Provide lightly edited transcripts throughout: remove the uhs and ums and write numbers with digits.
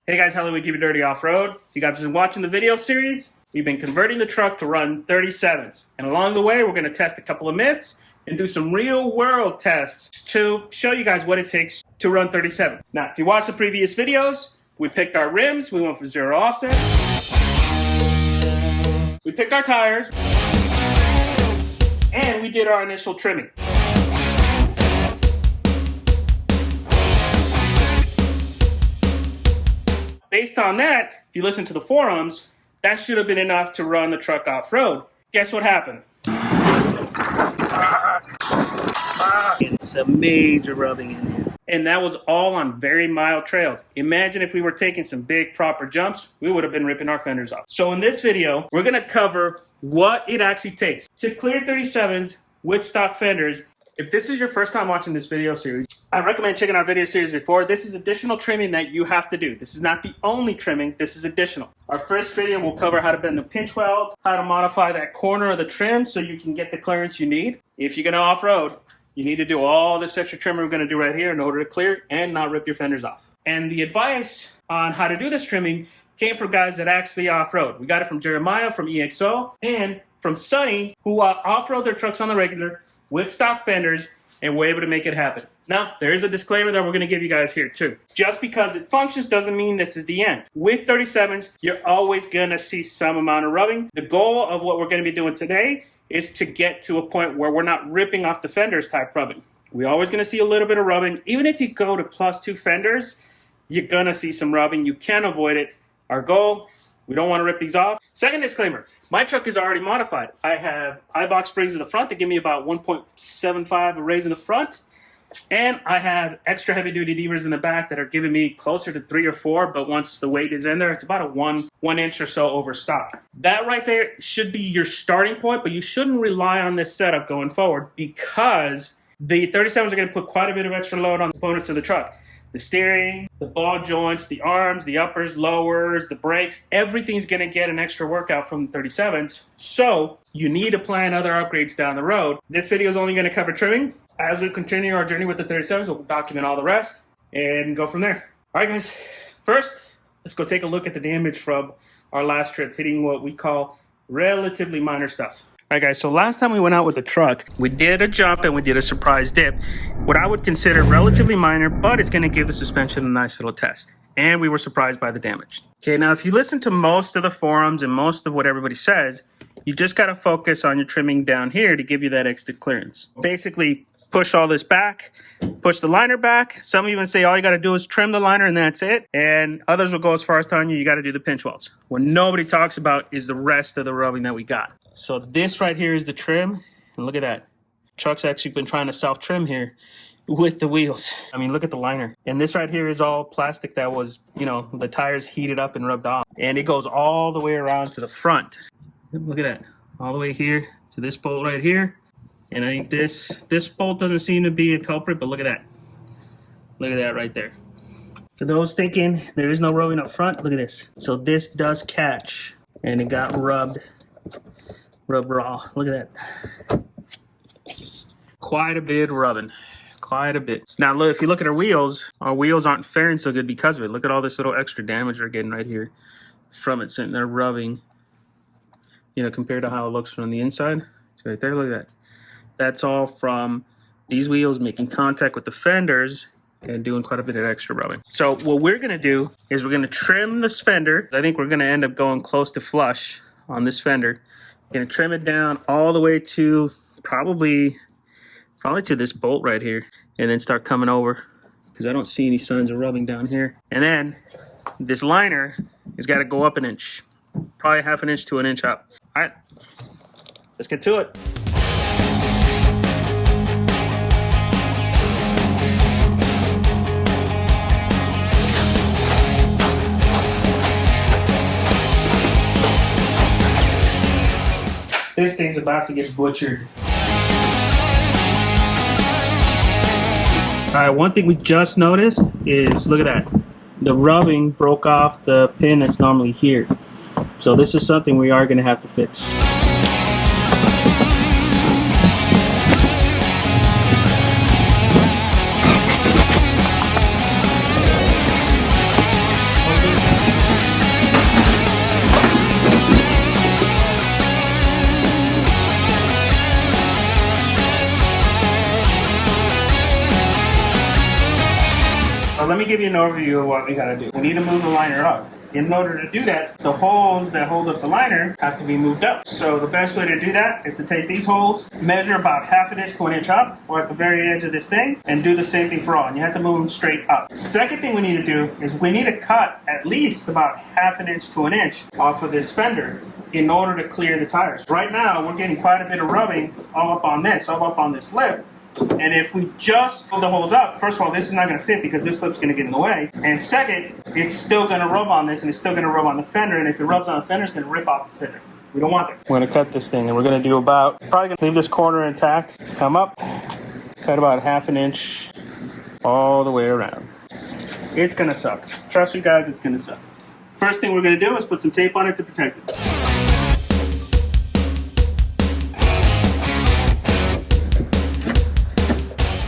Hey guys, hello, we keep it dirty off-road. You guys have been watching the video series. We've been converting the truck to run 37s. And along the way, we're going to test a couple of myths and do some real-world tests to show you guys what it takes to run 37. Now, if you watched the previous videos, we picked our rims. We went for zero offset. We picked our tires. And we did our initial trimming. Based on that, if you listen to the forums, that should have been enough to run the truck off-road. Guess what happened? It's a major rubbing in here. And that was all on very mild trails. Imagine if we were taking some big proper jumps, we would have been ripping our fenders off. So in this video, we're gonna cover what it actually takes to clear 37s with stock fenders. If this is your first time watching this video series, I recommend checking our video series before. This is additional trimming that you have to do. This is not the only trimming, this is additional. Our first video will cover how to bend the pinch welds, how to modify that corner of the trim so you can get the clearance you need. If you're gonna off-road, you need to do all this extra trimming we're gonna do right here in order to clear and not rip your fenders off. And the advice on how to do this trimming came from guys that actually off-road. We got it from Jeremiah from EXO and from Sonny, who off-road their trucks on the regular with stock fenders, and we're able to make it happen. Now, there is a disclaimer that we're going to give you guys here too. Just because it functions doesn't mean this is the end. With 37s, you're always going to see some amount of rubbing. The goal of what we're going to be doing today is to get to a point where we're not ripping off the fenders type rubbing. We're always going to see a little bit of rubbing. Even if you go to +2 fenders, you're going to see some rubbing. You can't avoid it. Our goal, we don't want to rip these off. Second disclaimer. My truck is already modified. I have I-box springs in the front that give me about 1.75 of raise in the front. And I have extra heavy duty D-rings in the back that are giving me closer to 3 or 4, but once the weight is in there, it's about a one inch or so over stock. That right there should be your starting point, but you shouldn't rely on this setup going forward because the 37s are gonna put quite a bit of extra load on the components of the truck. The steering, the ball joints, the arms, the uppers, lowers, the brakes, everything's going to get an extra workout from the 37s. So you need to plan other upgrades down the road. This video is only going to cover trimming. As we continue our journey with the 37s, we'll document all the rest and go from there. All right, guys. First, let's go take a look at the damage from our last trip, hitting what we call relatively minor stuff. All right, guys, so last time we went out with the truck, we did a jump and we did a surprise dip. What I would consider relatively minor, but it's going to give the suspension a nice little test. And we were surprised by the damage. Okay, now if you listen to most of the forums and most of what everybody says, you just got to focus on your trimming down here to give you that extra clearance. Basically, push all this back, push the liner back. Some even say all you got to do is trim the liner and that's it. And others will go as far as telling you got to do the pinch welds. What nobody talks about is the rest of the rubbing that we got. So this right here is the trim, and look at that. Truck's actually been trying to self-trim here with the wheels. I mean, look at the liner. And this right here is all plastic that was, you know, the tires heated up and rubbed off. And it goes all the way around to the front. Look at that, all the way here to this bolt right here. And I think this bolt doesn't seem to be a culprit, but look at that. Look at that right there. For those thinking there is no rubbing up front, look at this. So this does catch, and it got rubbed raw. Look at that. Quite a bit rubbing. Quite a bit. Now look, if you look at our wheels aren't faring so good because of it. Look at all this little extra damage we're getting right here from it sitting there rubbing. You know, compared to how it looks from the inside. It's right there, look at that. That's all from these wheels making contact with the fenders and doing quite a bit of extra rubbing. So what we're gonna do is we're gonna trim this fender. I think we're gonna end up going close to flush on this fender. Gonna trim it down all the way to probably to this bolt right here, and then start coming over because I don't see any signs of rubbing down here. And then this liner has got to go up an inch, probably ½ an inch to an inch up. All right, let's get to it. This thing's about to get butchered. All right, one thing we just noticed is, look at that. The rubbing broke off the pin that's normally here. So this is something we are going to have to fix. give you an overview of what we gotta do. We need to move the liner up. In order to do that, the holes that hold up the liner have to be moved up. So the best way to do that is to take these holes, measure about 1/2 inch to 1 inch up, or at the very edge of this thing, and do the same thing for all. And you have to move them straight up. Second thing we need to do is we need to cut at least about 1/2 inch to 1 inch off of this fender in order to clear the tires. Right now, we're getting quite a bit of rubbing all up on this lip. And if we just pull the holes up, first of all, this is not going to fit because this lip's going to get in the way. And second, it's still going to rub on this and it's still going to rub on the fender. And if it rubs on the fender, it's going to rip off the fender. We don't want that. We're going to cut this thing and we're going to do probably going to leave this corner intact, come up, cut about 1/2 inch all the way around. It's going to suck. Trust me guys, it's going to suck. First thing we're going to do is put some tape on it to protect it.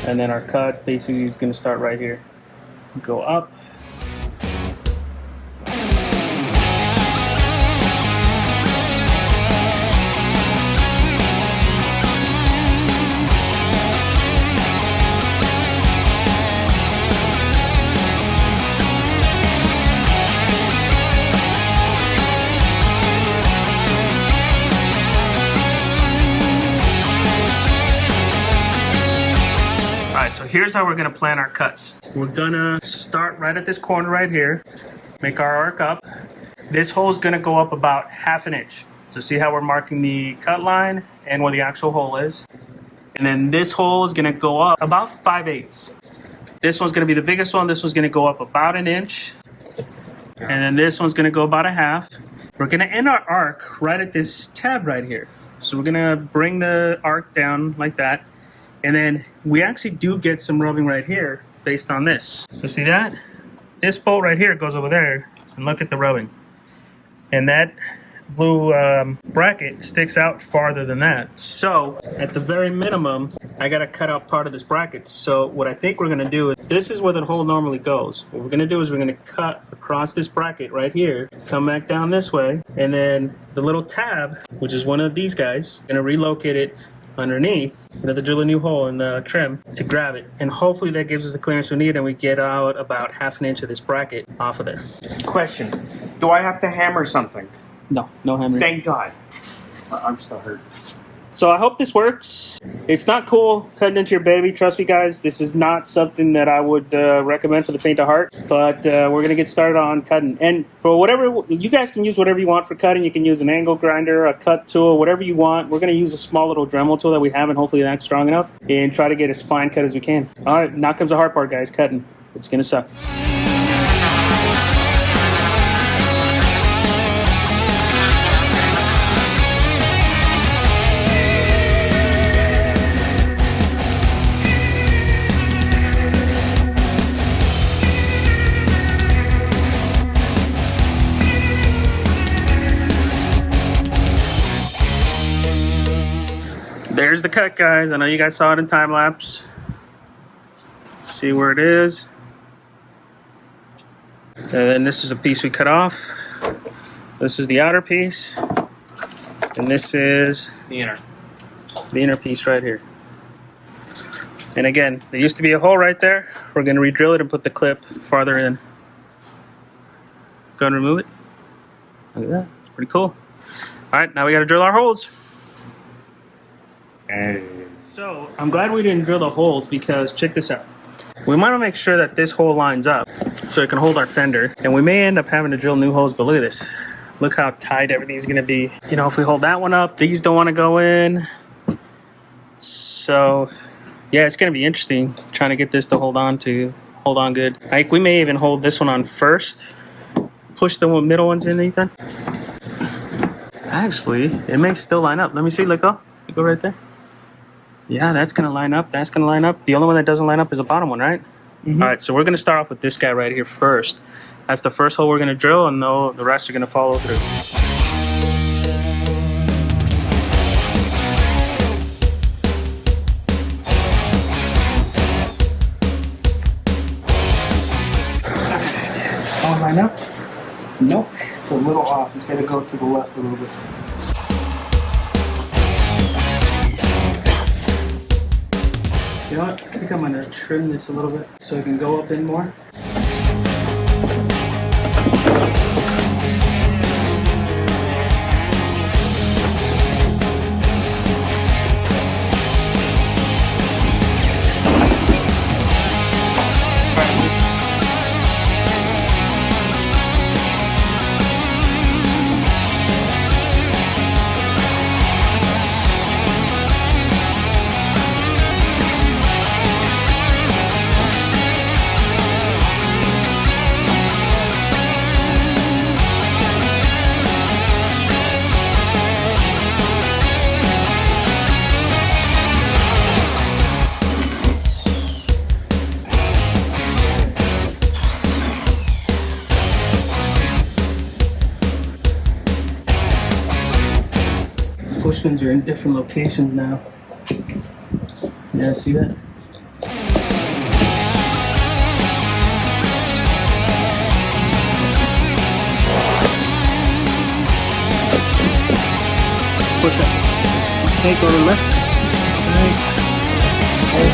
And then our cut basically is going to start right here. Go up. So here's how we're gonna plan our cuts. We're gonna start right at this corner right here, make our arc up. This hole is gonna go up about 1/2 inch. So see how we're marking the cut line and where the actual hole is. And then this hole is gonna go up about 5/8. This one's gonna be the biggest one. This one's gonna go up about 1 inch. And then this one's gonna go about 1/2. We're gonna end our arc right at this tab right here. So we're gonna bring the arc down like that. And then we actually do get some rubbing right here based on this. So see that? This bolt right here goes over there and look at the rubbing. And that blue bracket sticks out farther than that. So at the very minimum, I gotta cut out part of this bracket. So what I think we're gonna do is, this is where the hole normally goes. What we're gonna do is we're gonna cut across this bracket right here, come back down this way, and then the little tab, which is one of these guys, gonna relocate it underneath, another drill a new hole in the trim to grab it, and hopefully that gives us the clearance we need and we get out about 1/2 inch of this bracket off of there. Question, do I have to hammer something? No hammering. Thank God. I'm still hurt. So I hope this works. It's not cool cutting into your baby. Trust me guys, this is not something that I would recommend for the faint of heart, but we're gonna get started on cutting. And for whatever, you guys can use whatever you want for cutting. You can use an angle grinder, a cut tool, whatever you want. We're gonna use a small little Dremel tool that we have, and hopefully that's strong enough, and try to get as fine cut as we can. All right, now comes the hard part guys, cutting. It's gonna suck. There's the cut, guys. I know you guys saw it in time lapse. Let's see where it is. And then this is a piece we cut off. This is the outer piece. And this is the inner piece right here. And again, there used to be a hole right there. We're going to re-drill it and put the clip farther in. Go and remove it. Look at that. It's pretty cool. All right, now we got to drill our holes. So I'm glad we didn't drill the holes because check this out. We want to make sure that this hole lines up so it can hold our fender, and we may end up having to drill new holes, but look at this. Look how tight everything's going to be. You know, if we hold that one up, these don't want to go in. So yeah, it's going to be interesting trying to get this to hold on good. Like we may even hold this one on first, push the middle ones in, Ethan. Actually, it may still line up. Let me see, let go. You go right there. Yeah, that's going to line up. That's going to line up. The only one that doesn't line up is the bottom one, right? Mm-hmm. All right, so we're going to start off with this guy right here first. That's the first hole we're going to drill, and the rest are going to follow through. All line up? Nope. It's a little off. It's got to go to the left a little bit. You know what? I think I'm going to trim this a little bit so it can go up in more. pushpins are in different locations now. Yeah, see that? Push up. Okay, go to the left. Right. Hold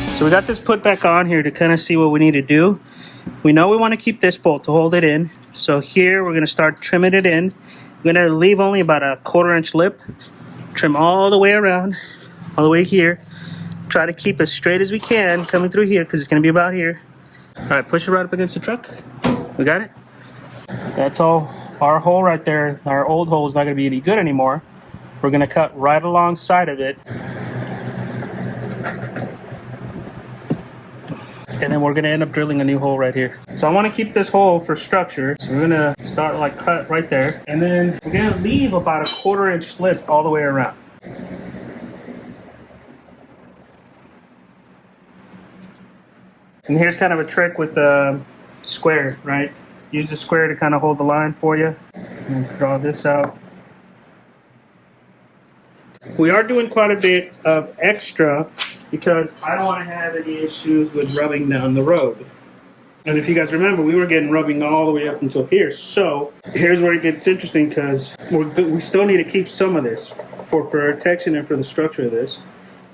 on. So we got this put back on here to kind of see what we need to do. We know we want to keep this bolt to hold it in. So here we're going to start trimming it in. We're going to leave only about a 1/4 inch lip. Trim all the way around, all the way here. Try to keep as straight as we can coming through here because it's going to be about here. All right, push it right up against the truck. We got it? That's all. Our hole right there, our old hole is not going to be any good anymore. We're going to cut right alongside of it. And then we're going to end up drilling a new hole right here. So I want to keep this hole for structure. So we're going to start like cut right there. And then we're going to leave about a 1/4 inch lip all the way around. And here's kind of a trick with the square, right? Use the square to kind of hold the line for you. And draw this out. We are doing quite a bit of extra because I don't want to have any issues with rubbing down the road. And if you guys remember, we were getting rubbing all the way up until here. So here's where it gets interesting because we still need to keep some of this for protection and for the structure of this.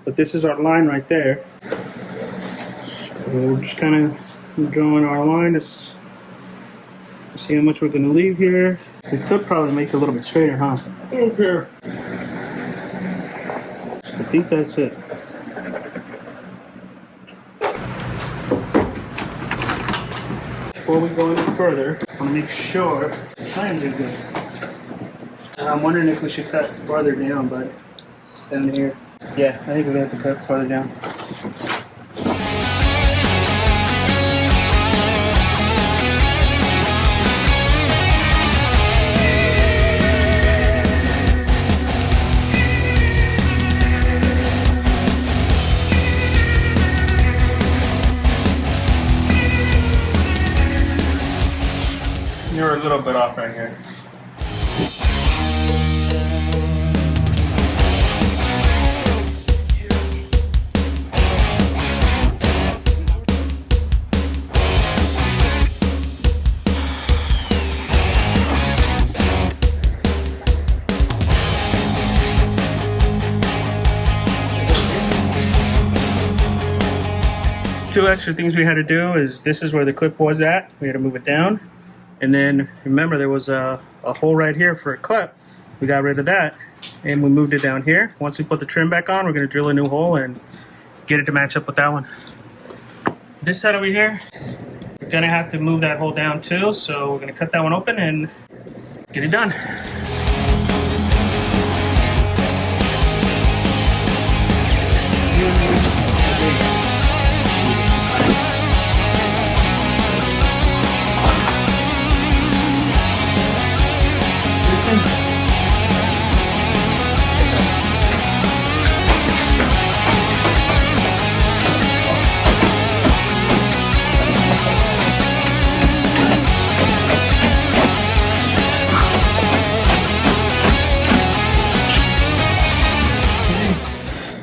But this is our line right there. So we're just kind of drawing our line to see how much we're going to leave here. We could probably make it a little bit straighter, huh? Okay. So I think that's it. Before we go any further, I want to make sure the plans are good. I'm wondering if we should cut farther down, but down here. Yeah, I think we're going to have to cut farther down. You're a little bit off right here. Two extra things we had to do is this is where the clip was at. We had to move it down. And then remember there was a hole right here for a clip. We got rid of that and we moved it down here. Once we put the trim back on, we're going to drill a new hole and get it to match up with that one. This side over here, we're going to have to move that hole down too. So we're going to cut that one open and get it done.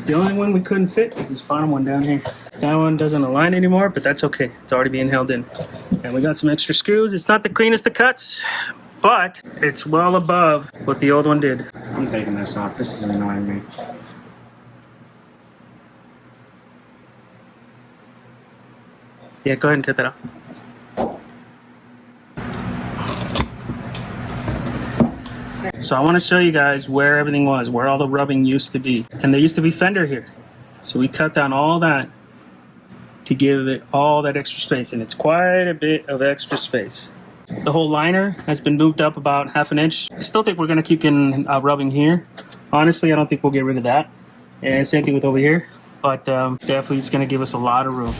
The only one we couldn't fit is this bottom one down here. That one doesn't align anymore, but that's okay. It's already being held in. And we got some extra screws. It's not the cleanest of cuts, but it's well above what the old one did. I'm taking this off. This is annoying me. Yeah, go ahead and cut that off. So I want to show you guys where everything was, where all the rubbing used to be. And there used to be fender here. So we cut down all that to give it all that extra space. And it's quite a bit of extra space. The whole liner has been moved up about 1/2 inch. I still think we're going to keep getting rubbing here. Honestly, I don't think we'll get rid of that. And same thing with over here. But definitely it's going to give us a lot of room.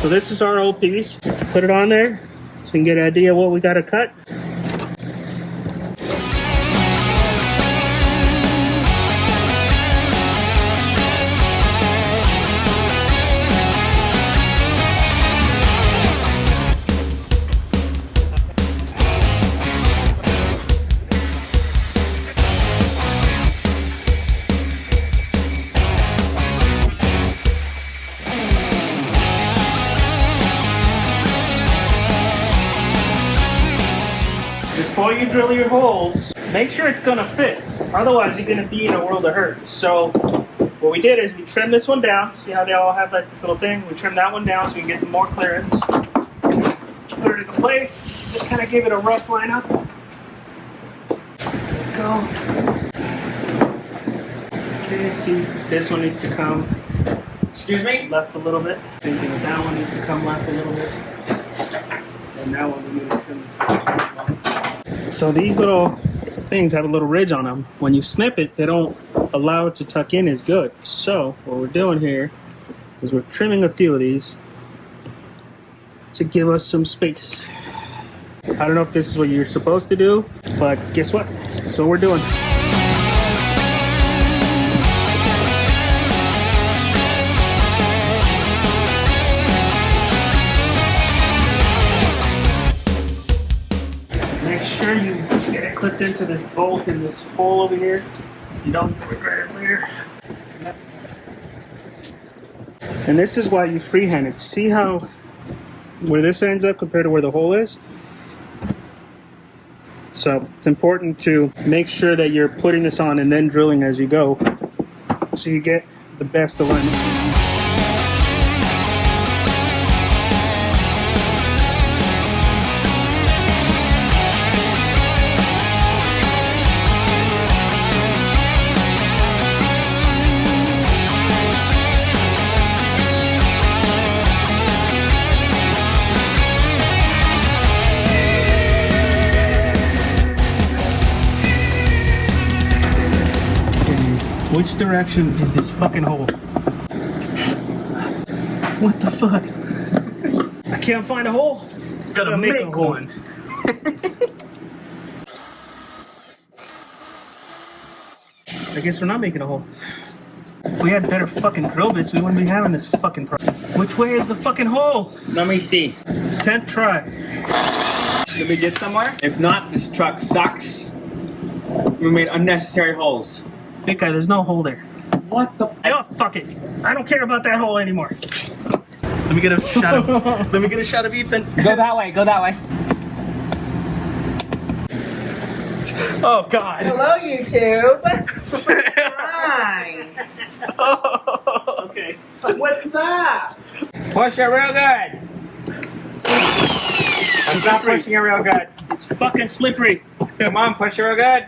So this is our old piece. Put it on there so you can get an idea of what we got to cut. Before you drill your holes, make sure it's gonna fit. Otherwise, you're gonna be in a world of hurt. So, what we did is we trimmed this one down. See how they all have like this little thing? We trimmed that one down so we can get some more clearance. Put it into place. Just kind of give it a rough line up. There we go. Okay, see, this one needs to come. Excuse me? Left a little bit. Thinking that one needs to come left a little bit. And that one we need to trim. So these little things have a little ridge on them. When you snip it, they don't allow it to tuck in as good. So what we're doing here is we're trimming a few of these to give us some space. I don't know if this is what you're supposed to do, but guess what? That's what we're doing. Make sure you get it clipped into this bolt in this hole over here. You don't put it right over here. And this is why you freehand it. See how where this ends up compared to where the hole is? So it's important to make sure that you're putting this on and then drilling as you go so you get the best alignment. Which direction is this fucking hole? What the fuck? I can't find a hole. Gotta make one. I guess we're not making a hole. If we had better fucking drill bits, we wouldn't be having this fucking problem. Which way is the fucking hole? Let me see. 10th try. Did we get somewhere? If not, this truck sucks. We made unnecessary holes. Big guy, there's no hole there. What the? Oh, fuck it. I don't care about that hole anymore. Let me get a shot of let me get a shot of Ethan. Go that way, go that way. Oh god. Hello, YouTube. Hi. Okay. What's up? Push it real good. I'm not pushing it real good. It's fucking slippery. Come on, push it real good.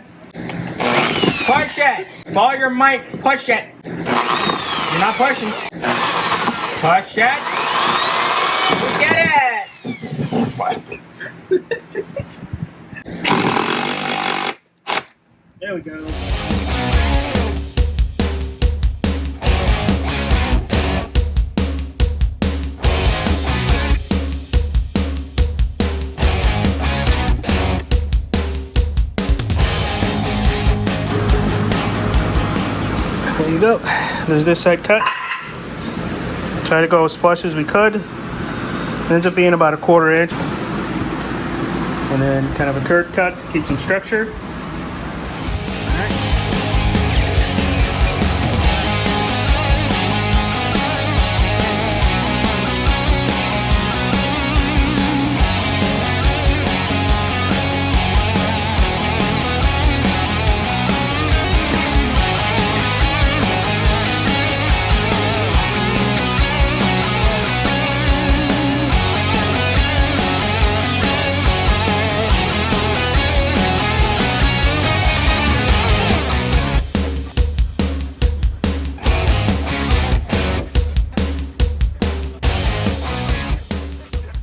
Push it. Follow your mic. Push it. You're not pushing. Push it. Get it. There we go. There you go. There's this side cut. Try to go as flush as we could. It ends up being about a 1/4 inch. And then kind of a curved cut to keep some structure.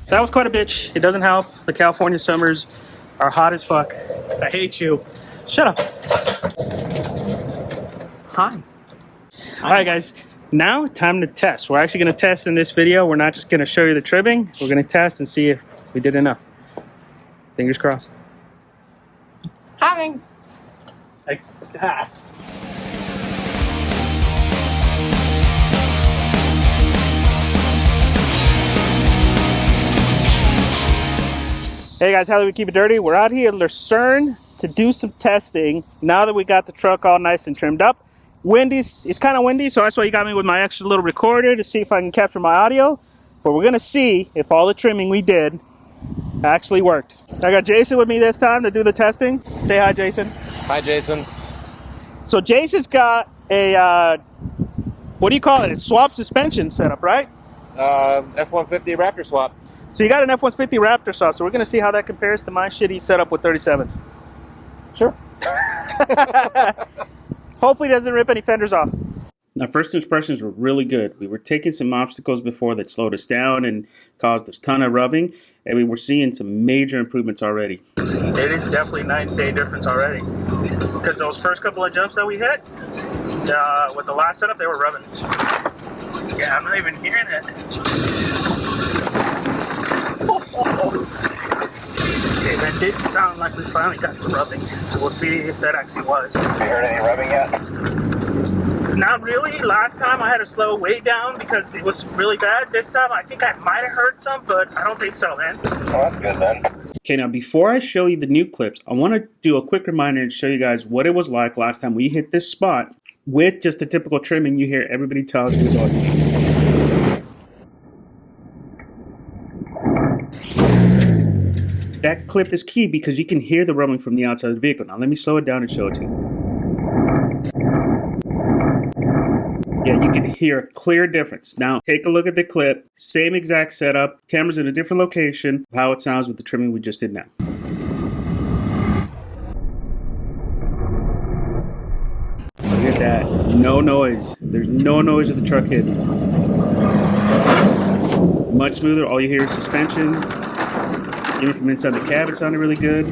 That was quite a bitch. It doesn't help. The California summers are hot as fuck. I hate you. Shut up. Hi. All right, guys. Now, time to test. We're actually going to test in this video. We're not just going to show you the trimming. We're going to test and see if we did enough. Fingers crossed. Hi. Hey guys, how do we keep it dirty? We're out here at Lucerne to do some testing now that we got the truck all nice and trimmed up. Windy, it's kind of windy, so that's why you got me with my extra little recorder to see if I can capture my audio. But we're gonna see if all the trimming we did actually worked. I got Jason with me this time to do the testing. Say hi, Jason. Hi, Jason. So Jason's got a, what do you call it? A swap suspension setup, right? F-150 Raptor swap. So you got an F-150 Raptor swap, so we're gonna see how that compares to my shitty setup with 37's. Sure. Hopefully it doesn't rip any fenders off. Now, first impressions were really good. We were taking some obstacles before that slowed us down and caused us a ton of rubbing, and we were seeing some major improvements already. It is definitely night and day difference already. Because those first couple of jumps that we hit, with the last setup, they were rubbing. Yeah, I'm not even hearing it. Okay, that did sound like we finally got some rubbing, so we'll see if that actually was. Have you heard any rubbing yet? Not really. Last time I had to slow way down because it was really bad. This time I think I might have heard some, but I don't think so, man. Oh, that's good then. Okay, now before I show you the new clips, I want to do a quick reminder and show you guys what it was like last time we hit this spot with just the typical trimming you hear everybody tells you is all you need. That clip is key because you can hear the rubbing from the outside of the vehicle. Now let me slow it down and show it to you. Yeah, you can hear a clear difference. Now take a look at the clip, same exact setup, camera's in a different location, how it sounds with the trimming we just did now. Look at that, no noise. There's no noise of the truck hitting. Much smoother, all you hear is suspension. Even from inside the cab, it sounded really good.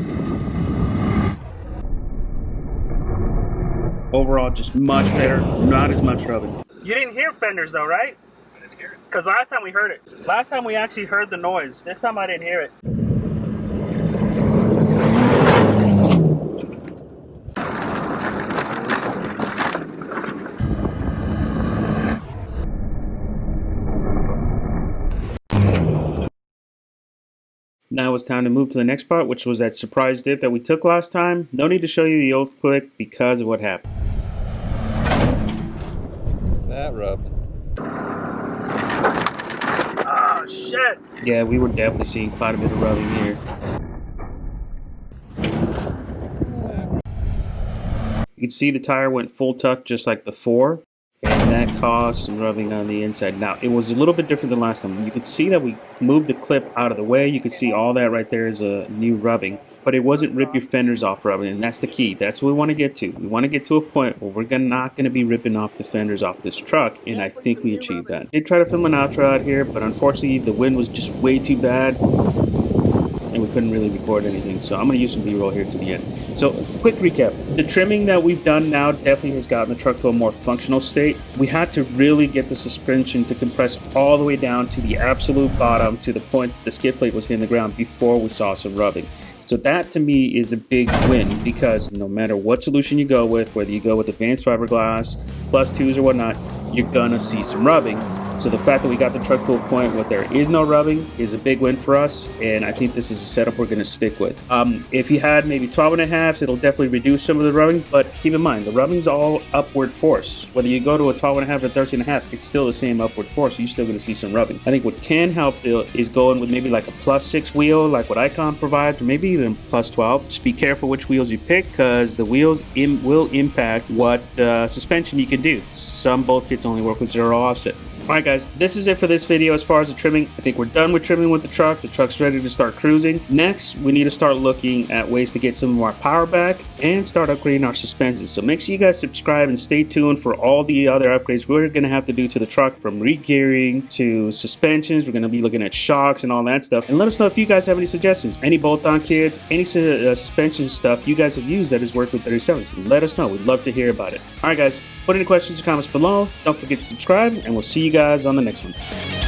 Overall, just much better, not as much rubbing. You didn't hear fenders though, right? I didn't hear it. Because last time we heard it. Last time we actually heard the noise. This time I didn't hear it. Now it's time to move to the next part, which was that surprise dip that we took last time. No need to show you the old clip because of what happened. That rubbed. Oh, shit! Yeah, we were definitely seeing quite a bit of rubbing here. You can see the tire went full tuck just like before, and that caused some rubbing on the inside. Now, it was a little bit different than last time. You could see that we moved the clip out of the way. You could see all that right there is a new rubbing, but it wasn't rip your fenders off rubbing, and that's the key. That's what we want to get to. We want to get to a point where we're not going to be ripping off the fenders off this truck, and I think we achieved that. I did try to film an outro out here, but unfortunately the wind was just way too bad, and we couldn't really record anything, so I'm going to use some B-roll here to the end. So, quick recap. The trimming that we've done now definitely has gotten the truck to a more functional state. We had to really get the suspension to compress all the way down to the absolute bottom, to the point the skid plate was hitting the ground before we saw some rubbing. So that to me is a big win, because no matter what solution you go with, whether you go with advanced fiberglass, plus twos or whatnot, you're gonna see some rubbing. So the fact that we got the truck to a point where there is no rubbing is a big win for us, and I think this is a setup we're going to stick with. If you had maybe 12.5s, it'll definitely reduce some of the rubbing, but keep in mind, the rubbing's all upward force. Whether you go to a 12.5 or 13.5, it's still the same upward force, so you're still going to see some rubbing. I think what can help is going with maybe like a +6 wheel, like what Icon provides, or maybe even +12. Just be careful which wheels you pick, because the wheels will impact what suspension you can do. Some bolt kits only work with 0 offset. Alright guys, this is it for this video as far as the trimming. I think we're done with trimming with the truck. The truck's ready to start cruising. Next, we need to start looking at ways to get some of our power back and start upgrading our suspensions. So make sure you guys subscribe and stay tuned for all the other upgrades we're going to have to do to the truck, from regearing to suspensions. We're going to be looking at shocks and all that stuff. And let us know if you guys have any suggestions, any bolt-on kits, any suspension stuff you guys have used that has worked with 37's. Let us know. We'd love to hear about it. Alright guys, put any questions or comments below. Don't forget to subscribe, and we'll see you guys on the next one.